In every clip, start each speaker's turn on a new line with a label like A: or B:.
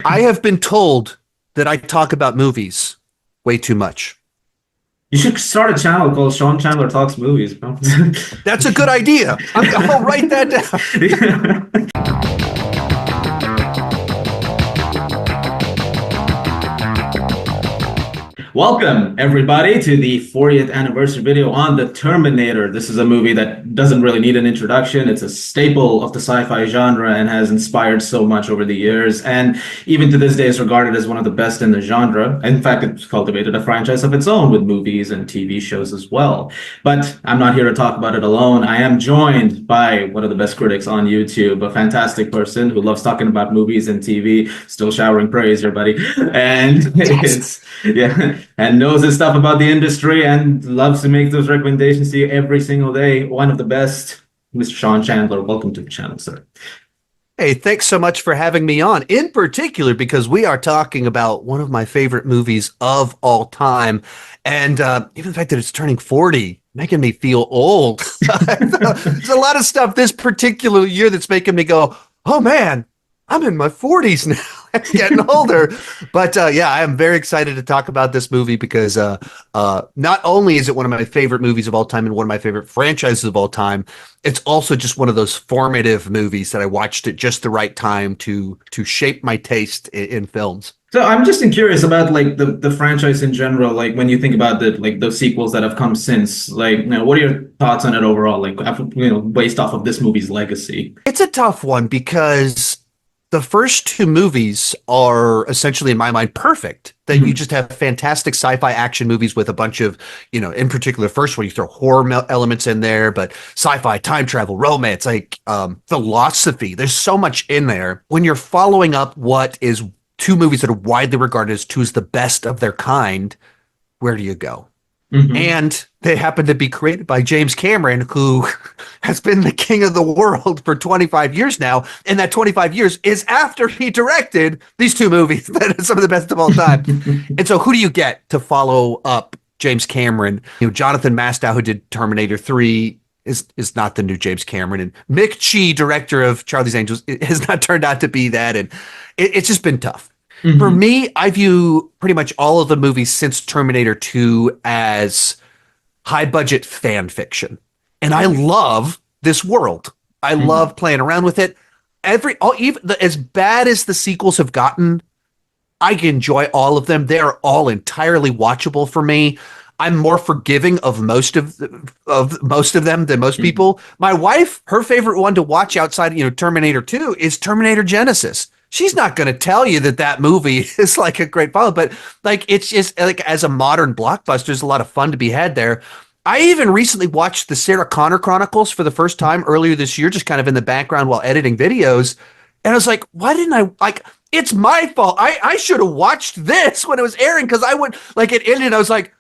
A: I have been told that I talk about movies way too much.
B: You should start a channel called Sean Chandler Talks Movies, bro.
A: That's a good idea. I'll write that down.
B: Yeah. Welcome, everybody, to the 40th anniversary video on the Terminator. This is a movie that doesn't really need an introduction. It's a staple of the sci-fi genre and has inspired so much over the years. And even to this day is regarded as one of the best in the genre. In fact, it's cultivated a franchise of its own with movies and TV shows as well. But I'm not here to talk about it alone. I am joined by one of the best critics on YouTube, a fantastic person who loves talking about movies and TV, still showering praise here, buddy. And
A: Yes.
B: and knows his stuff about the industry and loves to make those recommendations to you every single day. One of the best, Mr. Sean Chandler. Welcome to the channel, sir.
A: Hey, thanks so much for having me on, in particular because we are talking about one of my favorite movies of all time. And even the fact that it's turning 40, making me feel old. There's a lot of stuff this particular year that's making me go, oh man, I'm in my 40s now. I'm getting older. But yeah, I am very excited to talk about this movie because not only is it one of my favorite movies of all time and one of my favorite franchises of all time, it's also just one of those formative movies that I watched at just the right time to shape my taste in films.
B: So I'm just curious about like the franchise in general. Like when you think about the sequels that have come since, like what are your thoughts on it overall? Like based off of this movie's legacy.
A: It's a tough one because the first two movies are essentially, in my mind, perfect. That you just have fantastic sci-fi action movies with a bunch of, in particular, the first one, you throw horror elements in there, but sci-fi, time travel, romance, like philosophy. There's so much in there. When you're following up what is two movies that are widely regarded as two of the best of their kind, where do you go? And they happen to be created by James Cameron, who has been the king of the world for 25 years now. And that 25 years is after he directed these two movies that are some of the best of all time. And so who do you get to follow up James Cameron? Jonathan Mastow, who did Terminator 3, is not the new James Cameron. And Mick Chi, director of Charlie's Angels, has not turned out to be that. And it's just been tough. For me, I view pretty much all of the movies since Terminator 2 as high budget fan fiction. And I love this world. I love playing around with it. Even as bad as the sequels have gotten, I enjoy all of them. They are all entirely watchable for me. I'm more forgiving of most of them than most people. My wife, her favorite one to watch outside, Terminator 2 is Terminator Genesis. She's not going to tell you that movie is like a great follow, but like it's just like as a modern blockbuster, there's a lot of fun to be had there. I even recently watched the Sarah Connor Chronicles for the first time earlier this year, just kind of in the background while editing videos. And I was like, why didn't I it's my fault. I should have watched this when it was airing because I would like it ended. I was like,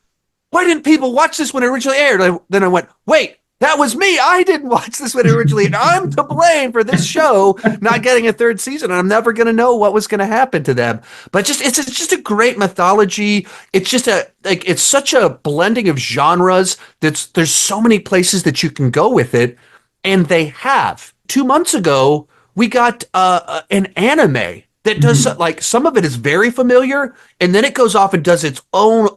A: why didn't people watch this when it originally aired? Then I went, wait, that was me. I didn't watch this when it originally aired. I'm to blame for this show not getting a third season. And I'm never going to know what was going to happen to them. But it's just a great mythology. It's just it's such a blending of genres. There's so many places that you can go with it. And they have. 2 months ago, we got an anime that does like some of it is very familiar. And then it goes off and does its own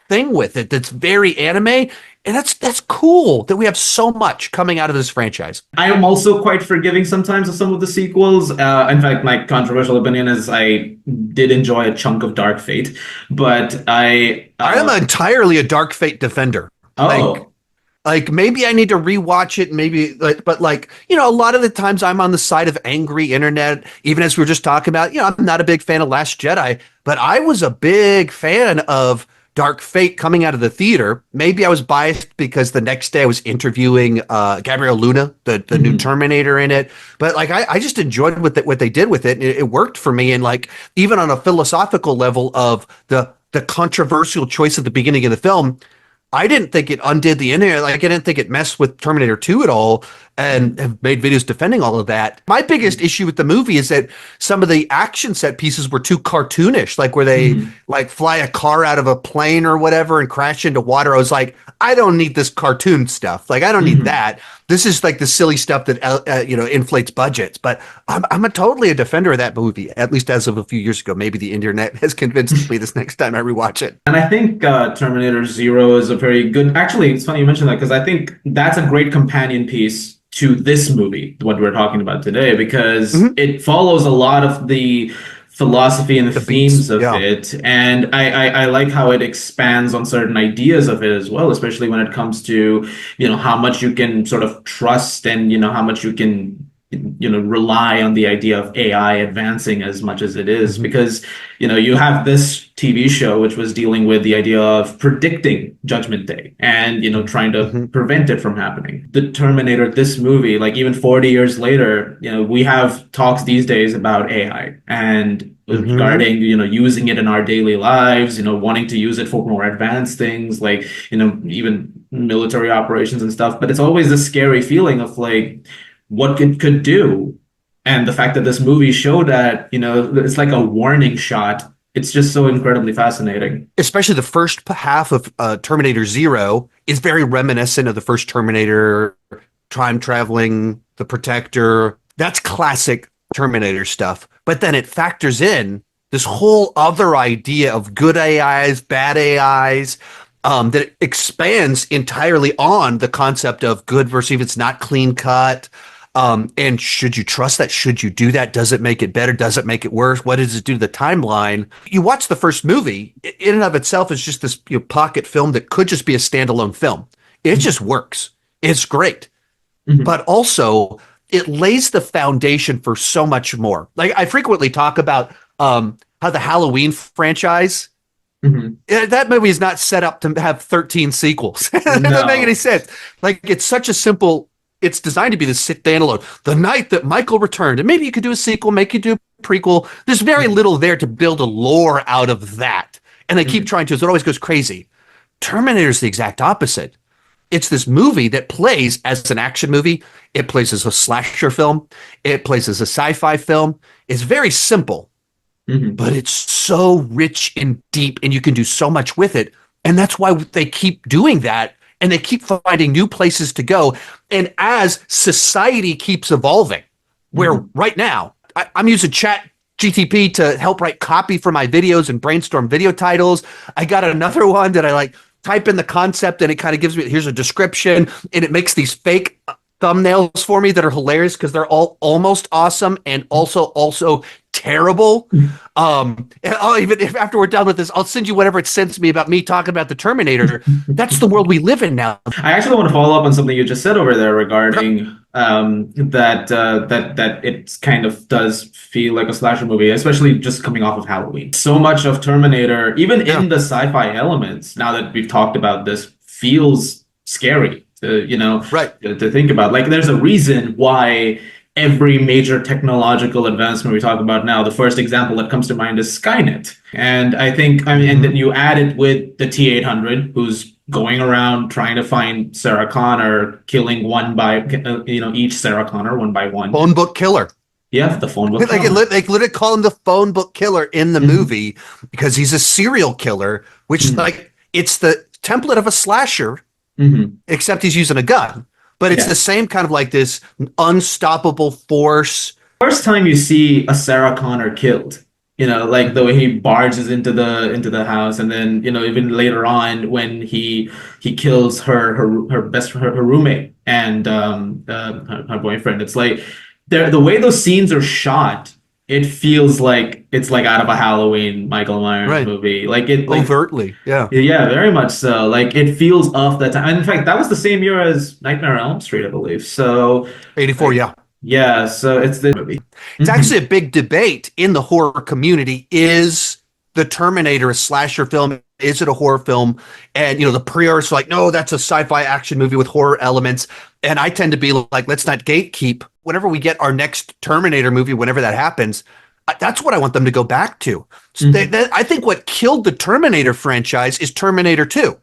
A: thing with it that's very anime, and that's cool that we have so much coming out of this franchise.
B: I am also quite forgiving sometimes of some of the sequels. In fact, my controversial opinion is I did enjoy a chunk of Dark Fate, but I
A: am entirely a Dark Fate defender. Like maybe I need to rewatch it, but a lot of the times I'm on the side of angry internet, even as we were just talking about, I'm not a big fan of Last Jedi, but I was a big fan of Dark Fate coming out of the theater. Maybe I was biased because the next day I was interviewing Gabriel Luna, the new Terminator in it. But I just enjoyed what they did with it. It worked for me. And like even on a philosophical level of the controversial choice at the beginning of the film, I didn't think it undid the ending. Like I didn't think it messed with Terminator 2 at all. and have made videos defending all of that. My biggest issue with the movie is that some of the action set pieces were too cartoonish, like where they like fly a car out of a plane or whatever and crash into water. I was like, I don't need this cartoon stuff. Like, I don't need that. This is like the silly stuff that inflates budgets. But I'm totally a defender of that movie, at least as of a few years ago. Maybe the internet has convinced me this next time I rewatch it.
B: And I think Terminator Zero is a very good. Actually, it's funny you mentioned that because I think that's a great companion piece to this movie, what we're talking about today, because it follows a lot of the philosophy and the themes of it. And I like how it expands on certain ideas of it as well, especially when it comes to, how much you can sort of trust and, how much you can rely on the idea of AI advancing as much as it is, because you have this TV show which was dealing with the idea of predicting Judgment Day and trying to prevent it from happening. The Terminator, this movie, like even 40 years later, we have talks these days about AI and regarding using it in our daily lives, wanting to use it for more advanced things like even military operations and stuff. But it's always a scary feeling of like what it could do. And the fact that this movie showed that, it's like a warning shot. It's just so incredibly fascinating.
A: Especially the first half of Terminator Zero is very reminiscent of the first Terminator, time traveling, the Protector. That's classic Terminator stuff. But then it factors in this whole other idea of good AIs, bad AIs, that expands entirely on the concept of good versus if it's not clean cut. And should you trust that? Should you do that? Does it make it better? Does it make it worse? What does it do to the timeline? You watch the first movie, in and of itself is just this pocket film that could just be a standalone film. It just works. It's great. But also, it lays the foundation for so much more. Like I frequently talk about how the Halloween franchise, that movie is not set up to have 13 sequels. It doesn't make any sense. Like it's such a simple, it's designed to be the standalone. The night that Michael returned, and maybe you could do a sequel, make you do a prequel. There's very little there to build a lore out of that. And they keep trying to, so it always goes crazy. Terminator is the exact opposite. It's this movie that plays as an action movie. It plays as a slasher film. It plays as a sci-fi film. It's very simple, but it's so rich and deep, and you can do so much with it. And that's why they keep doing that, and they keep finding new places to go. And as society keeps evolving, where right now, I'm using Chat GTP to help write copy for my videos and brainstorm video titles. I got another one that I type in the concept and it kind of gives me, here's a description, and it makes these fake thumbnails for me that are hilarious because they're all almost awesome and also terrible. And even if after we're done with this, I'll send you whatever it sends me about me talking about the Terminator. That's the world we live in now.
B: I actually want to follow up on something you just said over there regarding that it kind of does feel like a slasher movie, especially just coming off of Halloween. So much of Terminator, even in the sci-fi elements, now that we've talked about this, feels scary to, to think about. Like there's a reason why every major technological advancement we talk about now, the first example that comes to mind is Skynet. And I think, and then you add it with the T-800, who's going around trying to find Sarah Connor, killing one by, each Sarah Connor one by one.
A: Phone book killer.
B: Yeah, the phone book
A: killer. They literally call him the phone book killer in the movie because he's a serial killer, which it's the template of a slasher, except he's using a gun. But it's the same kind of like this unstoppable force.
B: First time you see a Sarah Connor killed, like the way he barges into the house, and then even later on when he kills her roommate and her boyfriend. It's like the way those scenes are shot. It feels like it's like out of a Halloween Michael Myers movie. Like it
A: overtly, yeah,
B: very much so. Like it feels off that time. And in fact, that was the same year as Nightmare on Elm Street, I believe. So
A: 84,
B: yeah. So it's the movie.
A: It's actually a big debate in the horror community. Is the Terminator a slasher film? Is it a horror film? And the pre-artists are like, no, that's a sci-fi action movie with horror elements. And I tend to be like, let's not gatekeep. Whenever we get our next Terminator movie, whenever that happens, that's what I want them to go back to. So I think what killed the Terminator franchise is Terminator 2.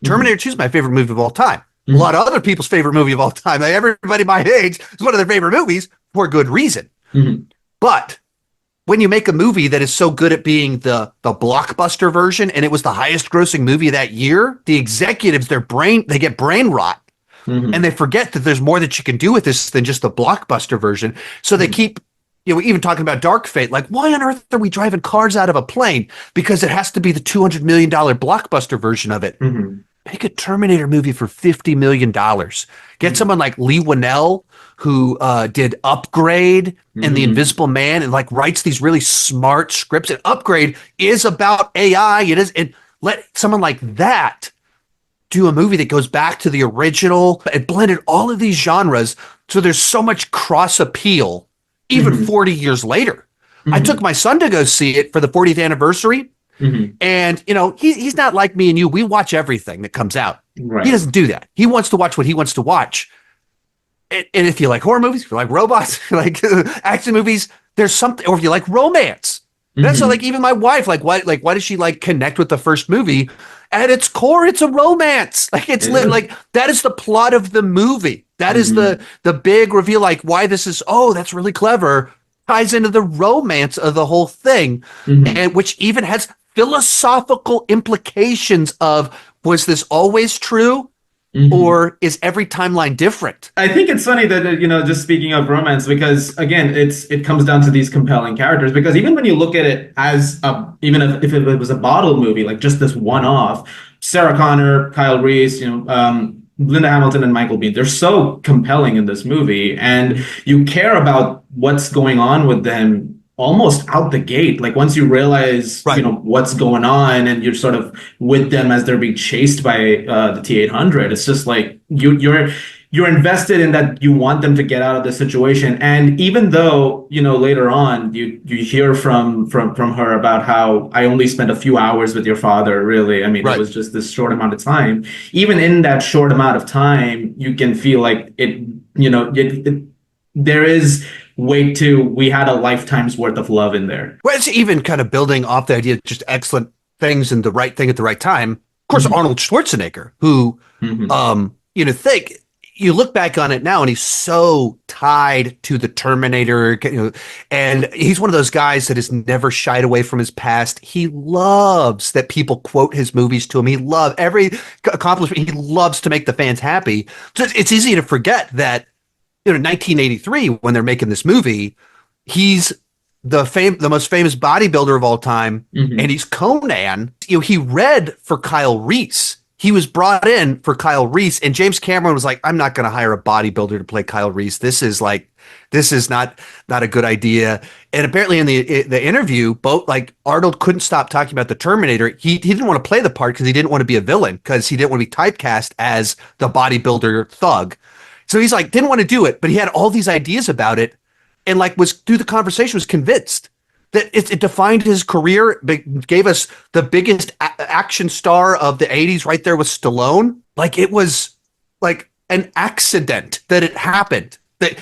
A: Terminator 2 is my favorite movie of all time. a lot of other people's favorite movie of all time. Like everybody my age is one of their favorite movies for good reason.
B: Mhm.
A: But when you make a movie that is so good at being the blockbuster version, and it was the highest grossing movie that year, the executives, they get brain rot, and
B: Mhm.
A: they forget that there's more that you can do with this than just the blockbuster version. So they keep, even talking about Dark Fate, like, why on earth are we driving cars out of a plane? Because it has to be the $200 million blockbuster version of it.
B: Mhm.
A: Make a Terminator movie for $50 million. Get
B: Mhm.
A: someone like Lee Winnell, who did Upgrade and The
B: Mhm.
A: Invisible Man, and like writes these really smart scripts. And Upgrade is about AI. It is, and let someone like that do a movie that goes back to the original and blended all of these genres. So there's so much cross appeal, even
B: Mhm.
A: 40 years later. I took
B: Mhm.
A: my son to go see it for the 40th anniversary.
B: Mhm.
A: And, he's not like me and you. We watch everything that comes out. He
B: Right.
A: doesn't do that. He wants to watch what he wants to watch. And if you like horror movies, if you like robots, if you like action movies, there's something, or if you like romance. That's not like
B: Mhm.
A: even my wife, why does she like connect with the first movie? At its core, it's a romance. Like it's
B: It is.
A: like that is the plot of the movie. That is the
B: Mhm.
A: the big reveal, like why this is, oh, that's really clever. Ties into the romance of the whole thing,
B: Mhm.
A: and which even has philosophical implications of, was this always true,
B: Mhm.
A: or is every timeline different?
B: I think it's funny that just speaking of romance, because again, it comes down to these compelling characters. Because even when you look at it as even if it was a bottle movie, like just this one off, Sarah Connor, Kyle Reese, Linda Hamilton, and Michael Biehn, they're so compelling in this movie, and you care about what's going on with them almost out the gate. Like once you realize,
A: Right.
B: what's going on, and you're sort of with them as they're being chased by the T-800. It's just like you're invested in that. You want them to get out of the situation. And even though later on you hear from her about how I only spent a few hours with your father, really, I mean, it
A: Right.
B: was just this short amount of time. Even in that short amount of time, you can feel like there is weight to, we had a lifetime's worth of love in there.
A: Well, it's even kind of building off the idea of just excellent things and the right thing at the right time. Of course,
B: Mhm.
A: Arnold Schwarzenegger, who,
B: Mhm.
A: think you look back on it now and he's so tied to the Terminator, and he's one of those guys that has never shied away from his past. He loves that people quote his movies to him. He loves every accomplishment. He loves to make the fans happy. So it's easy to forget that, 1983, when they're making this movie, he's the most famous bodybuilder of all time, and
B: Mhm.
A: he's Conan. He read for Kyle Reese. He was brought in for Kyle Reese, and James Cameron was like, "I'm not going to hire a bodybuilder to play Kyle Reese. This is not a good idea." And apparently, in the interview, both like Arnold couldn't stop talking about the Terminator. He didn't want to play the part because he didn't want to be a villain, because he didn't want to be typecast as the bodybuilder thug. So he's like, didn't want to do it, but he had all these ideas about it, and like was through the conversation was convinced that it defined his career, gave us the biggest action star of the 80s right there with Stallone. Like it was like an accident that it happened. That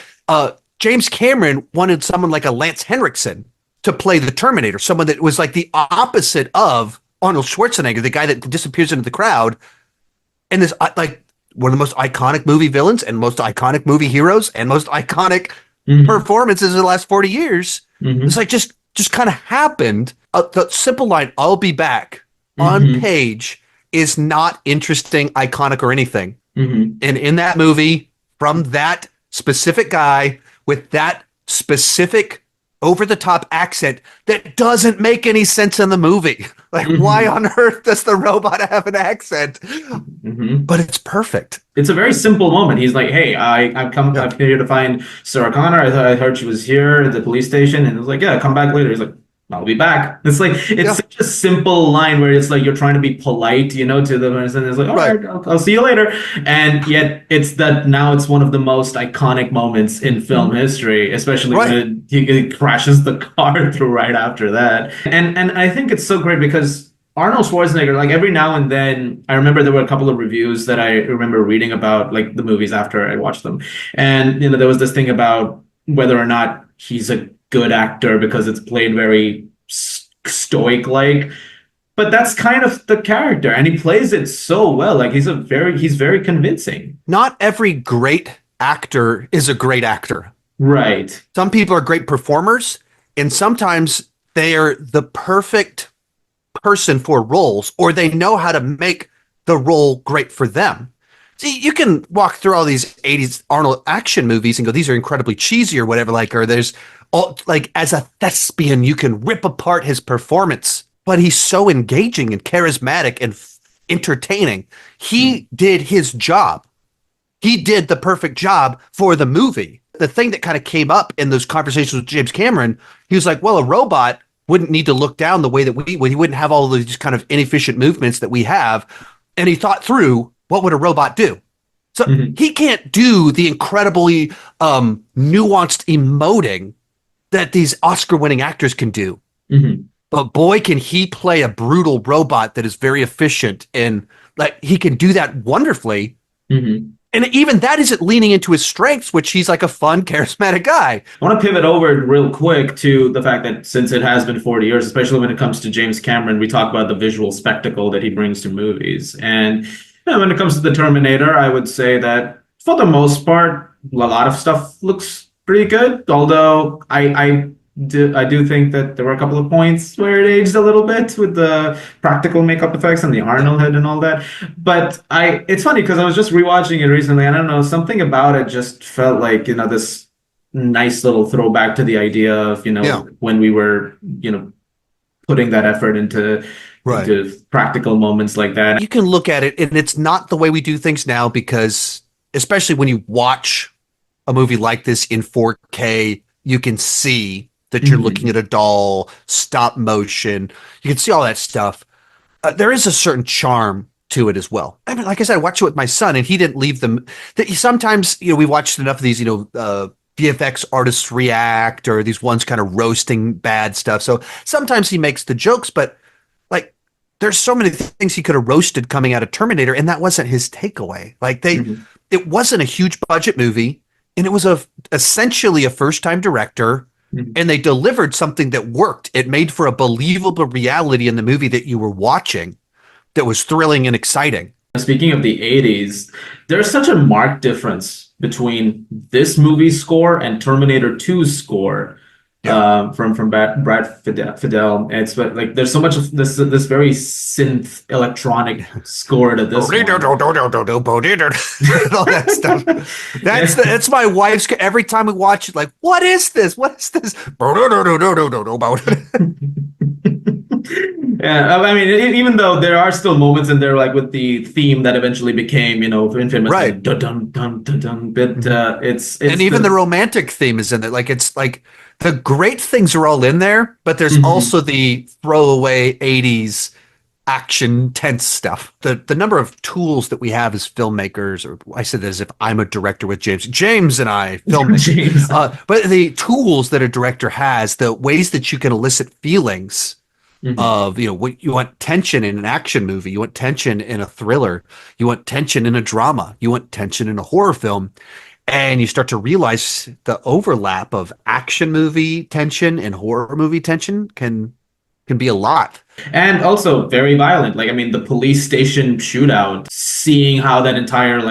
A: James Cameron wanted someone like a Lance Henriksen to play the Terminator, someone that was like the opposite of Arnold Schwarzenegger, the guy that disappears into the crowd. And this, like, one of the most iconic movie villains and most iconic movie heroes and most iconic
B: Mhm.
A: performances in the last 40 years. It's
B: Mhm.
A: like just kind of happened. The simple line, "I'll be back," on
B: Mhm.
A: page is not interesting, iconic, or anything.
B: Mhm.
A: And in that movie, from that specific guy with that specific over the top accent that doesn't make any sense in the movie. Like, why
B: Mhm.
A: on earth does the robot have an accent?
B: Mhm.
A: But it's perfect.
B: It's a very simple moment. He's like, "Hey,
A: Yeah.
B: I've come here to find Sarah Connor. I heard she was here at the police station." And it was like, "Yeah, come back later." He's like, "I'll be back." It's like, it's
A: Yeah.
B: such a simple line where it's like you're trying to be polite, to them, and it's like, "All
A: Right.
B: right, I'll see you later." And yet, it's that now it's one of the most iconic moments in film history, especially
A: Right.
B: when he crashes the car through right after that. And I think it's so great because Arnold Schwarzenegger, like every now and then, I remember there were a couple of reviews that I remember reading about, like the movies after I watched them. And, there was this thing about whether or not he's a good actor because it's played very stoic like. but that's kind of the character, and he plays it so well. Like he's very convincing.
A: Not every great actor is a great actor.
B: Right.
A: Some people are great performers, and sometimes they are the perfect person for roles, or they know how to make the role great for them. See, you can walk through all these 80s Arnold action movies and go, these are incredibly cheesy or whatever, like, or there's all like as a thespian, you can rip apart his performance, but he's so engaging and charismatic and entertaining. He did his job. He did the perfect job for the movie. The thing that kind of came up in those conversations with James Cameron, he was like, well, a robot wouldn't need to look down the way that we would. He wouldn't have all of these kind of inefficient movements that we have. And he thought through, what would a robot do? So he can't do the incredibly nuanced emoting that these Oscar-winning actors can do. But boy, can he play a brutal robot that is very efficient, and like he can do that wonderfully. And even that isn't leaning into his strengths, which he's like a fun, charismatic guy.
B: I want to pivot over real quick to the fact that since it has been 40 years, especially when it comes to James Cameron, we talk about the visual spectacle that he brings to movies. And when it comes to the Terminator, I would say that for the most part, a lot of stuff looks pretty good. Although I do think that there were a couple of points where it aged a little bit with the practical makeup effects and the Arnold head and all that. But it's funny because I was just rewatching it recently, and I don't know, something about it just felt like, this nice little throwback to the idea of, when we were, putting that effort into practical moments like that.
A: You can look at it, and it's not the way we do things now, because especially when you watch a movie like this in 4K, you can see that you're looking at a doll, stop motion. You can see all that stuff. There is a certain charm to it as well. I mean, like I said, I watched it with my son, and he didn't leave them. Sometimes, we watched enough of these, VFX artists react, or these ones kind of roasting bad stuff. So sometimes he makes the jokes, but like there's so many things he could have roasted coming out of Terminator, and that wasn't his takeaway. Like it wasn't a huge budget movie, and it was essentially a first-time director. And they delivered something that worked. It made for a believable reality in the movie that you were watching that was thrilling and exciting.
B: Speaking of the 80s, there's such a marked difference between this movie's score and Terminator 2's score. From Brad Fidel. It's like there's so much of this very synth electronic score to this one.
A: All that stuff. That's my wife's. Every time we watch it, like, what is this? What is this?
B: Yeah, I mean, even though there are still moments in there, like with the theme that eventually became, infamous,
A: right?
B: Dun dun dun dun dun. But it's
A: and even the romantic theme is in there. Like it's like the great things are all in there, but there's also the throwaway 80s action tense stuff. The number of tools that we have as filmmakers, or I said as if I'm a director with James and I filmmakers, but the tools that a director has, the ways that you can elicit feelings of, what you want tension in an action movie, you want tension in a thriller, you want tension in a drama, you want tension in a horror film. And you start to realize the overlap of action movie tension and horror movie tension can be a lot.
B: And also very violent. Like, I mean, the police station shootout, seeing how that entire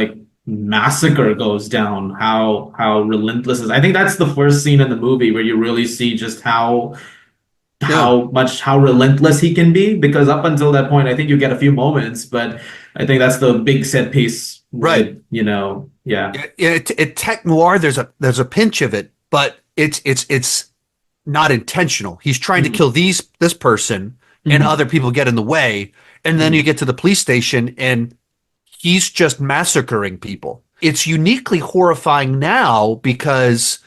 B: massacre goes down, how relentless is. I think that's the first scene in the movie where you really see just how relentless he can be, because up until that point, I think you get a few moments, but I think that's the big set piece.
A: Right.
B: Tech
A: noir, there's a pinch of it, but it's not intentional. He's trying to kill this person, and other people get in the way. And then you get to the police station and he's just massacring people. It's uniquely horrifying now because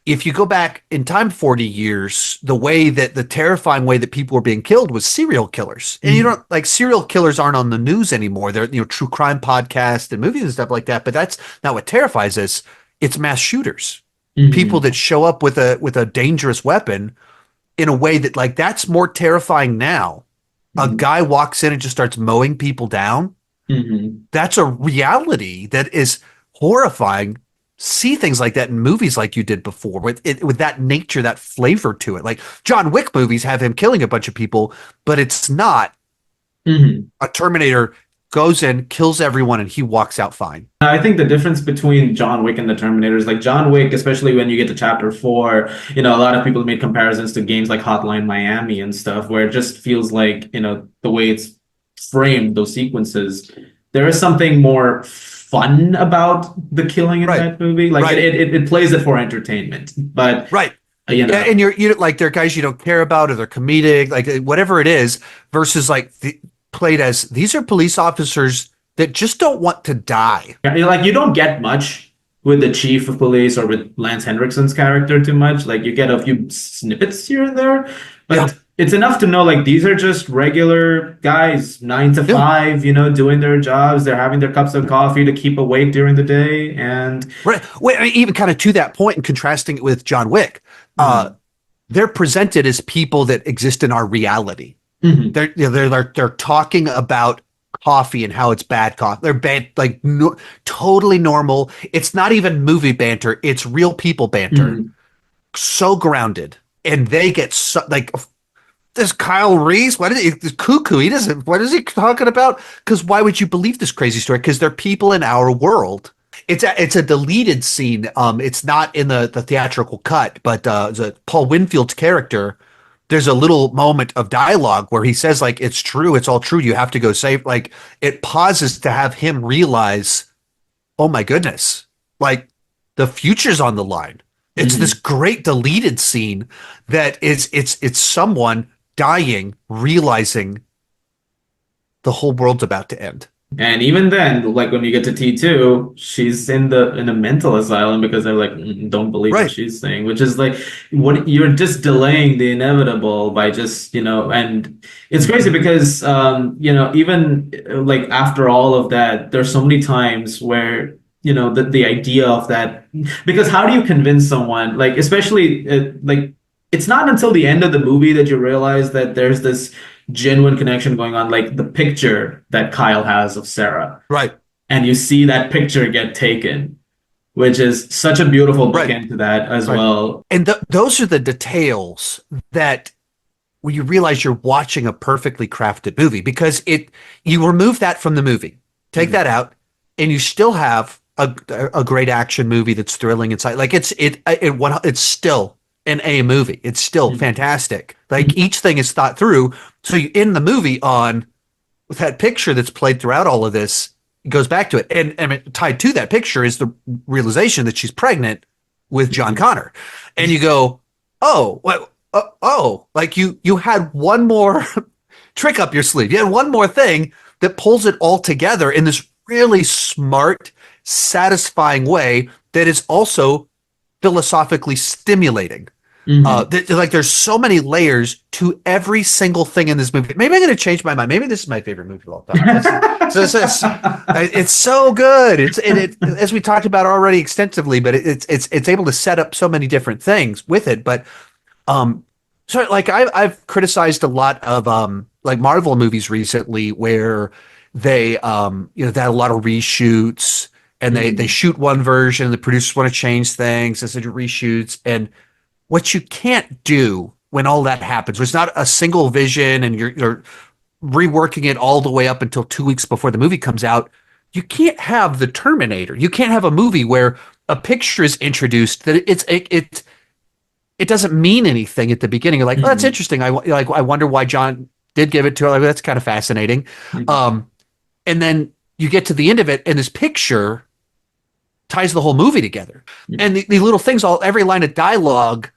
A: if you go back in time 40 years, the terrifying way that people were being killed was serial killers. And serial killers aren't on the news anymore. They're, true crime podcasts and movies and stuff like that. But that's not what terrifies us. It's mass shooters. People that show up with a dangerous weapon in a way that that's more terrifying now. A guy walks in and just starts mowing people down. That's a reality that is horrifying. See things like that in movies like you did before with that nature, that flavor to it. Like John Wick movies have him killing a bunch of people, but it's not
B: Mhm.
A: A Terminator goes in, kills everyone, and he walks out fine.
B: I think the difference between John Wick and the Terminator is like John Wick, especially when you get to chapter four, a lot of people made comparisons to games like Hotline Miami and stuff, where it just feels like, the way it's framed, those sequences, there is something more fun about the killing in
A: Right.
B: that movie. Like
A: Right.
B: it plays it for entertainment, but
A: Right.
B: you
A: Yeah,
B: know,
A: and you like they're guys you don't care about or they're comedic, like whatever it is, versus played as these are police officers that just don't want to die.
B: yeah, like you don't get much with the chief of police or with Lance Henriksen's character too much. Like you get a few snippets here and there,
A: Yeah,
B: but it's enough to know like these are just regular guys, nine to
A: yeah,
B: five, doing their jobs. They're having their cups of coffee to keep awake during the day, and
A: right. Well, I mean, even kind of to that point and contrasting it with John Wick, uh,
B: Mhm.
A: they're presented as people that exist in our reality.
B: Mhm.
A: They're talking about coffee and how it's bad coffee. They're bad, like no, totally normal. It's not even movie banter. It's real people banter.
B: Mhm.
A: So grounded, and they get so like this Kyle Reese. What is he? This cuckoo. He doesn't. What is he talking about? Because why would you believe this crazy story? Because they're people in our world. It's a deleted scene. It's not in the theatrical cut, but Paul Winfield's character. There's a little moment of dialogue where he says like it's true, it's all true. You have to go save. Like it pauses to have him realize, oh my goodness, like the future's on the line. It's this
B: Mhm.
A: great deleted scene that is it's someone dying, realizing the whole world's about to end.
B: And even then, like when you get to T2, she's in a mental asylum because they're like, don't believe what
A: Right.
B: she's saying, which is like what you're just delaying the inevitable by just, and it's crazy because even like after all of that, there's so many times where the idea of that, because how do you convince someone, like especially like it's not until the end of the movie that you realize that there's this genuine connection going on, like the picture that Kyle has of Sarah.
A: Right.
B: And you see that picture get taken, which is such a beautiful
A: Right.
B: bookend to that as
A: Right.
B: well.
A: And those are the details that when you realize you're watching a perfectly crafted movie because you remove that from the movie, take
B: Mhm.
A: that out, and you still have a great action movie that's thrilling inside. Like it's still an A movie. It's still
B: Mhm.
A: fantastic. Like each thing is thought through. So you end the movie on with that picture that's played throughout all of this. It goes back to it, and I mean, tied to that picture is the realization that she's pregnant with John
B: Mhm.
A: Connor, and you go, oh, what? Like you had one more trick up your sleeve. You had one more thing that pulls it all together in this really smart, satisfying way that is also philosophically stimulating.
B: Mhm.
A: Like there's so many layers to every single thing in this movie. Maybe I'm going to change my mind. Maybe this is my favorite movie of all time. It's so good. It as we talked about already extensively, but it's able to set up so many different things with it. But um, so like I've criticized a lot of like Marvel movies recently where they had a lot of reshoots and they
B: Mhm.
A: shoot one version, the producers want to change things, and so do reshoots. And what you can't do when all that happens, there's not a single vision and you're reworking it all the way up until 2 weeks before the movie comes out. You can't have the Terminator. You can't have a movie where a picture is introduced that it doesn't mean anything at the beginning. You're like, oh, that's
B: Mhm.
A: interesting. I wonder why John did give it to her. Like, that's kind of fascinating.
B: Mhm.
A: Um, and then you get to the end of it, and this picture ties the whole movie together. And the little things, every line of dialogue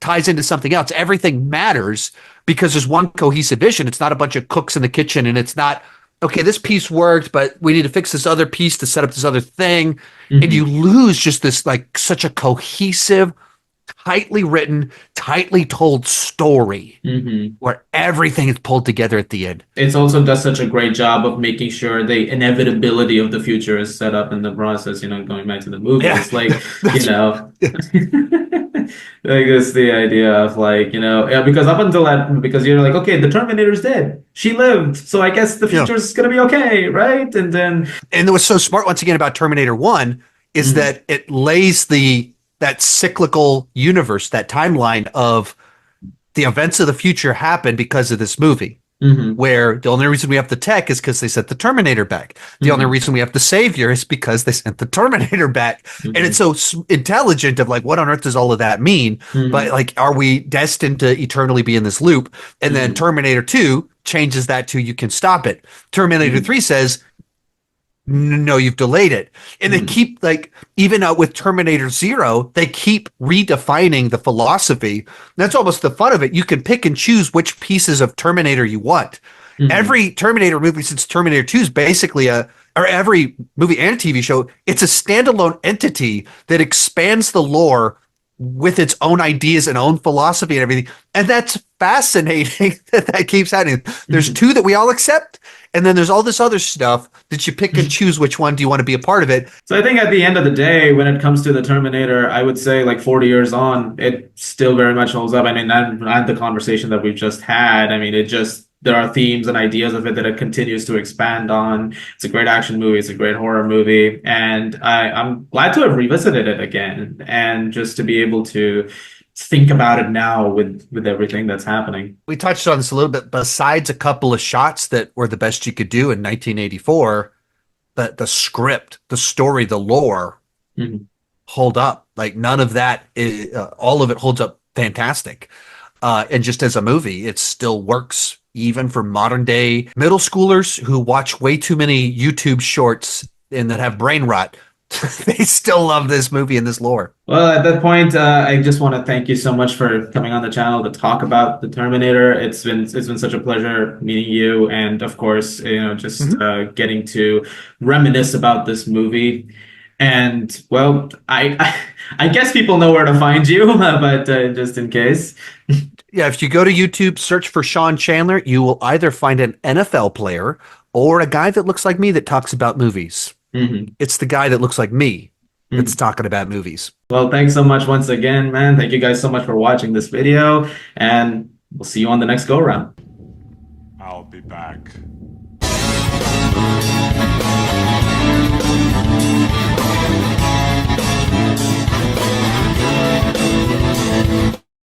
A: ties into something else. Everything matters because there's one cohesive vision. It's not a bunch of cooks in the kitchen, and it's not okay. This piece worked, but we need to fix this other piece to set up this other thing. And you
B: Mhm.
A: lose just this like such a cohesive, tightly written, tightly told story
B: Mhm.
A: where everything is pulled together at the end.
B: It's also does such a great job of making sure the inevitability of the future is set up in the process, going back to the
A: Yeah,
B: movies. Like,
A: that's
B: like it's the idea of like, yeah, because up until that, because you're like, okay, the Terminator's dead. She lived, so I guess the
A: you know,
B: future's gonna be okay, right? And then
A: and what's so smart once again about Terminator One is
B: Mhm.
A: that it lays that cyclical universe, that timeline of the events of the future happen because of this movie.
B: Hmm.
A: where the only reason we have the tech is because they sent the Terminator back. The only
B: Hmm.
A: reason we have the Savior is because they sent the Terminator back. And it's
B: Hmm.
A: so intelligent of like, what on earth does all of that mean? But
B: Hmm.
A: like, are we destined to eternally be in this loop? And then
B: Hmm.
A: Terminator 2 changes that to you can stop it. Terminator
B: Hmm.
A: 3 says, no, you've delayed it. And they
B: Hmm.
A: keep like, even out with Terminator Zero, they keep redefining the philosophy. That's almost the fun of it. You can pick and choose which pieces of Terminator you want.
B: Hmm.
A: Every Terminator movie since Terminator 2 is basically or every movie and TV show, it's a standalone entity that expands the lore with its own ideas and own philosophy and everything. And that's fascinating that that keeps happening. There's
B: Hmm.
A: two that we all accept, and then there's all this other stuff that you pick and choose which one do you want to be a part of it.
B: So I think at the end of the day, when it comes to the Terminator, I would say like 40 years on, it still very much holds up. I mean, and the conversation that we've just had, I mean, it just, there are themes and ideas of it that it continues to expand on. It's a great action movie. It's a great horror movie. And I'm glad to have revisited it again and just to be able to think about it now with everything that's happening.
A: We touched on this a little bit. Besides a couple of shots that were the best you could do in 1984, the script, the story, the lore
B: Mhm.
A: hold up. Like none of that, all of it holds up fantastic. And just as a movie, it still works even for modern day middle schoolers who watch way too many YouTube shorts and that have brain rot. They still love this movie and this lore.
B: Well, at that point, I just want to thank you so much for coming on the channel to talk about the Terminator. It's been such a pleasure meeting you, and of course, just
A: Mhm.
B: getting to reminisce about this movie. And well, I guess people know where to find you, but just in case.
A: Yeah, if you go to YouTube, search for Sean Chandler, you will either find an NFL player or a guy that looks like me that talks about movies.
B: Mhm.
A: It's the guy that looks like me that's
B: Mhm.
A: talking about movies.
B: Well, thanks so much once again, man. Thank you guys so much for watching this video, and we'll see you on the next go round.
C: I'll be back.